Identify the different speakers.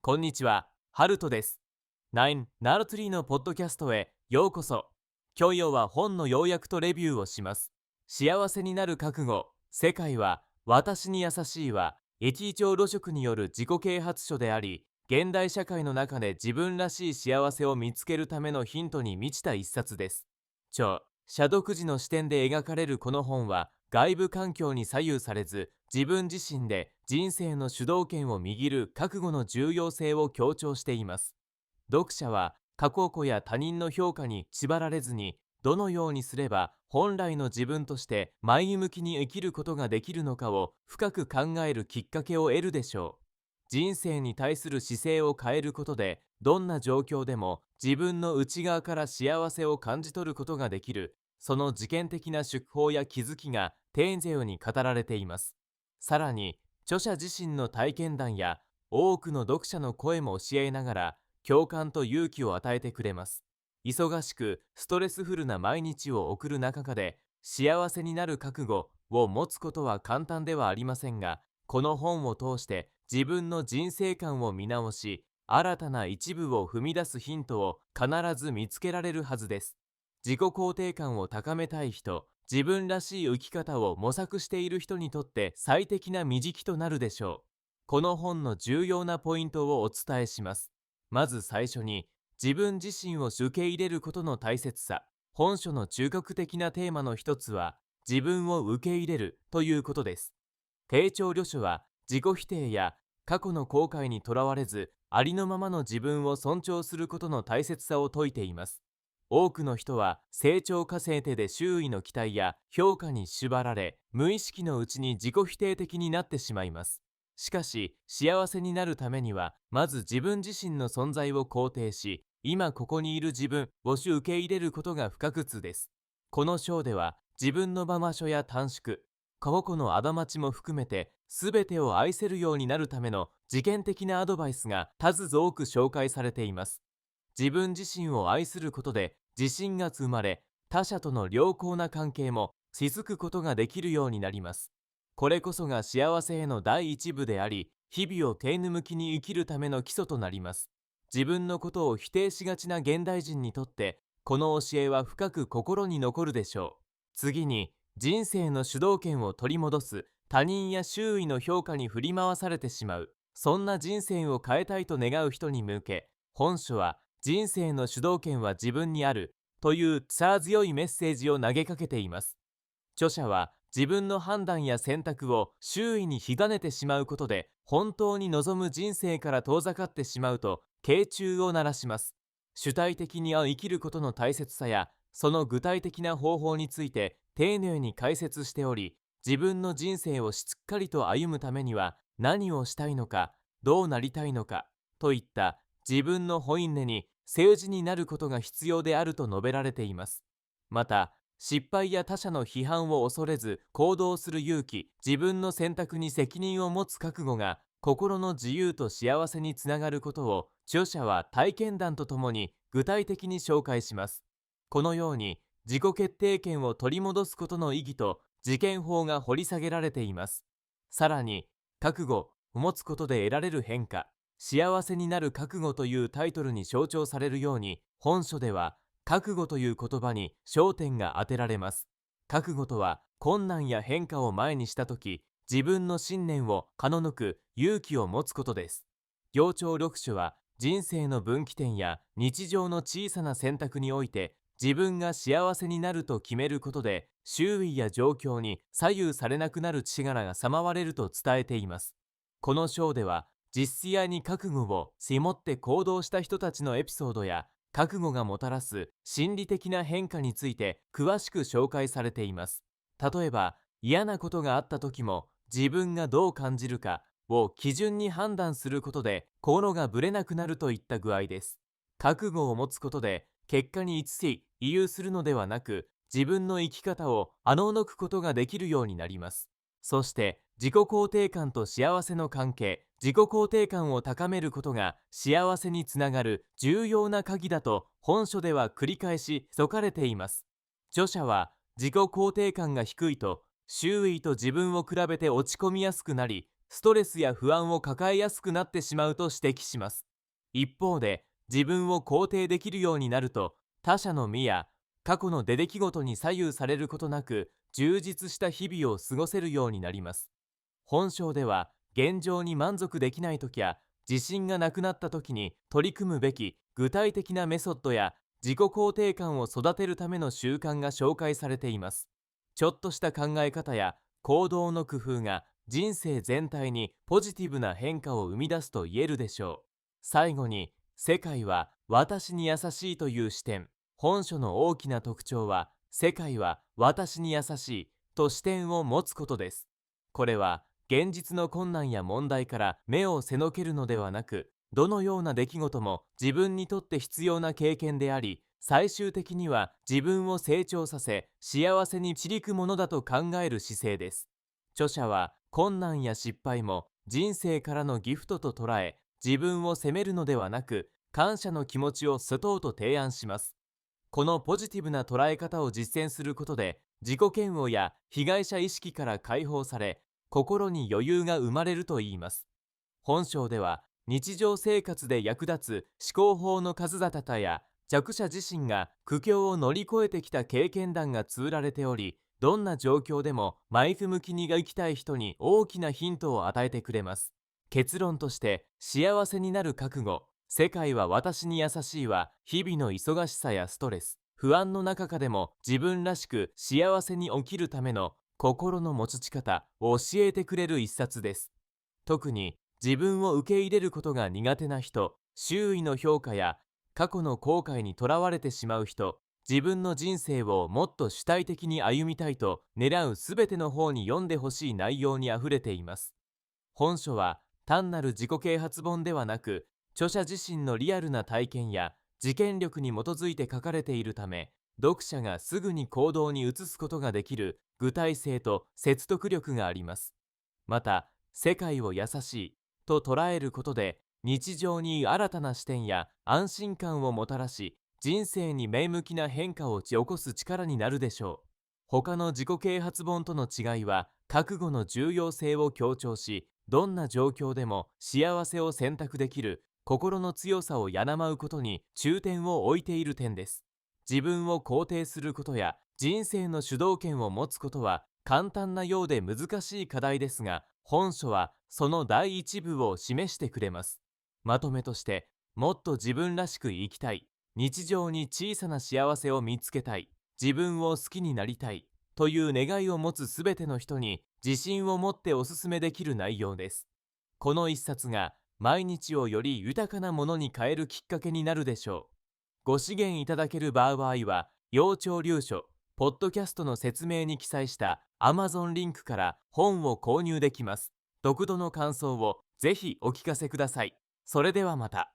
Speaker 1: こんにちは、ハルトです。9ナルトリーのポッドキャストへようこそ。今日は本の要約とレビューをします。幸せになる覚悟、世界は私に優しいは、駅長露食による自己啓発書であり、現代社会の中で自分らしい幸せを見つけるためのヒントに満ちた一冊です。社読時の視点で描かれるこの本は、外部環境に左右されず、自分自身で人生の主導権を握る覚悟の重要性を強調しています。読者は過去子や他人の評価に縛られずに、どのようにすれば本来の自分として前向きに生きることができるのかを深く考えるきっかけを得るでしょう。人生に対する姿勢を変えることで、どんな状況でも自分の内側から幸せを感じ取ることができる、その事件的な手法や気づきが丁寧に語られています。さらに、著者自身の体験談や多くの読者の声も教えながら、共感と勇気を与えてくれます。忙しくストレスフルな毎日を送る中で、幸せになる覚悟を持つことは簡単ではありませんが、この本を通して自分の人生観を見直し、新たな一部を踏み出すヒントを必ず見つけられるはずです。自己肯定感を高めたい人、自分らしい生き方を模索している人にとって最適な身軸となるでしょう。この本の重要なポイントをお伝えします。まず最初に、自分自身を受け入れることの大切さ。本書の中核的なテーマの一つは、自分を受け入れるということです。丁重旅書は、自己否定や過去の後悔にとらわれず、ありのままの自分を尊重することの大切さを説いています。多くの人は成長過程で周囲の期待や評価に縛られ、無意識のうちに自己否定的になってしまいます。しかし、幸せになるためには、まず自分自身の存在を肯定し、今ここにいる自分を受け入れることが不可欠です。この章では、自分の場所や短縮、過去の過ちも含めて、全てを愛せるようになるための事件的なアドバイスが数多く紹介されています。自分自身を愛することで自信が生まれ、他者との良好な関係も築くことができるようになります。これこそが幸せへの第一部であり、日々を丁寧向きに生きるための基礎となります。自分のことを否定しがちな現代人にとって、この教えは深く心に残るでしょう。次に、人生の主導権を取り戻す。他人や周囲の評価に振り回されてしまう、そんな人生を変えたいと願う人に向け、本書は人生の主導権は自分にあるという力強いメッセージを投げかけています。著者は自分の判断や選択を周囲に委ねてしまうことで、本当に望む人生から遠ざかってしまうと警鐘を鳴らします。主体的に生きることの大切さや、その具体的な方法について丁寧に解説しており、自分の人生をしっかりと歩むためには何をしたいのか、どうなりたいのかといった自分の本音に政治になることが必要であると述べられています。また、失敗や他者の批判を恐れず行動する勇気、自分の選択に責任を持つ覚悟が心の自由と幸せにつながることを、著者は体験談とともに具体的に紹介します。このように自己決定権を取り戻すことの意義と事件法が掘り下げられています。さらに、覚悟を持つことで得られる変化、幸せになる覚悟というタイトルに象徴されるように、本書では覚悟という言葉に焦点が当てられます。覚悟とは、困難や変化を前にしたとき、自分の信念を貫く勇気を持つことです。行長読書は、人生の分岐点や日常の小さな選択において、自分が幸せになると決めることで、周囲や状況に左右されなくなる力が備われると伝えています。この章では、実践に覚悟を持って行動した人たちのエピソードや、覚悟がもたらす心理的な変化について詳しく紹介されています。例えば、嫌なことがあった時も自分がどう感じるかを基準に判断することで心がぶれなくなるといった具合です。覚悟を持つことで結果に一喜一憂するのではなく、自分の生き方をあののくことができるようになります。そして自己肯定感と幸せの関係、自己肯定感を高めることが幸せにつながる重要な鍵だと本書では繰り返し説かれています。著者は、自己肯定感が低いと周囲と自分を比べて落ち込みやすくなり、ストレスや不安を抱えやすくなってしまうと指摘します。一方で、自分を肯定できるようになると、他者の目や過去の出来事に左右されることなく、充実した日々を過ごせるようになります。本章では、現状に満足できない時や自信がなくなった時に取り組むべき具体的なメソッドや自己肯定感を育てるための習慣が紹介されています。ちょっとした考え方や行動の工夫が人生全体にポジティブな変化を生み出すと言えるでしょう。最後に、世界は私に優しいという視点。本書の大きな特徴は、世界は私に優しいと視点を持つことです。これは現実の困難や問題から目を背けるのではなく、どのような出来事も自分にとって必要な経験であり、最終的には自分を成長させ、幸せに導くものだと考える姿勢です。著者は、困難や失敗も人生からのギフトと捉え、自分を責めるのではなく、感謝の気持ちを持とうと提案します。このポジティブな捉え方を実践することで、自己嫌悪や被害者意識から解放され、心に余裕が生まれるといいます。本章では、日常生活で役立つ思考法の数々や弱者自身が苦境を乗り越えてきた経験談が綴られており、どんな状況でも前向きに生きたい人に大きなヒントを与えてくれます。結論として、幸せになる覚悟、世界は私に優しいは、日々の忙しさやストレス、不安の中でも自分らしく幸せに生きるための心の持ち方を教えてくれる一冊です。特に自分を受け入れることが苦手な人、周囲の評価や過去の後悔にとらわれてしまう人、自分の人生をもっと主体的に歩みたいと狙うすべての方に読んでほしい内容にあふれています。本書は単なる自己啓発本ではなく、著者自身のリアルな体験や実験力に基づいて書かれているため、読者がすぐに行動に移すことができる具体性と説得力があります。また、世界を優しいと捉えることで、日常に新たな視点や安心感をもたらし、人生に前向きな変化を起こす力になるでしょう。他の自己啓発本との違いは、覚悟の重要性を強調し、どんな状況でも幸せを選択できる心の強さを養うことに重点を置いている点です。自分を肯定することや人生の主導権を持つことは簡単なようで難しい課題ですが、本書はその第一部を示してくれます。まとめとして、もっと自分らしく生きたい、日常に小さな幸せを見つけたい、自分を好きになりたいという願いを持つすべての人に自信を持っておすすめできる内容です。この一冊が毎日をより豊かなものに変えるきっかけになるでしょう。ご支援いただける場合は、要聴流書、ポッドキャストの説明に記載した Amazon リンクから本を購入できます。読書の感想をぜひお聞かせください。それではまた。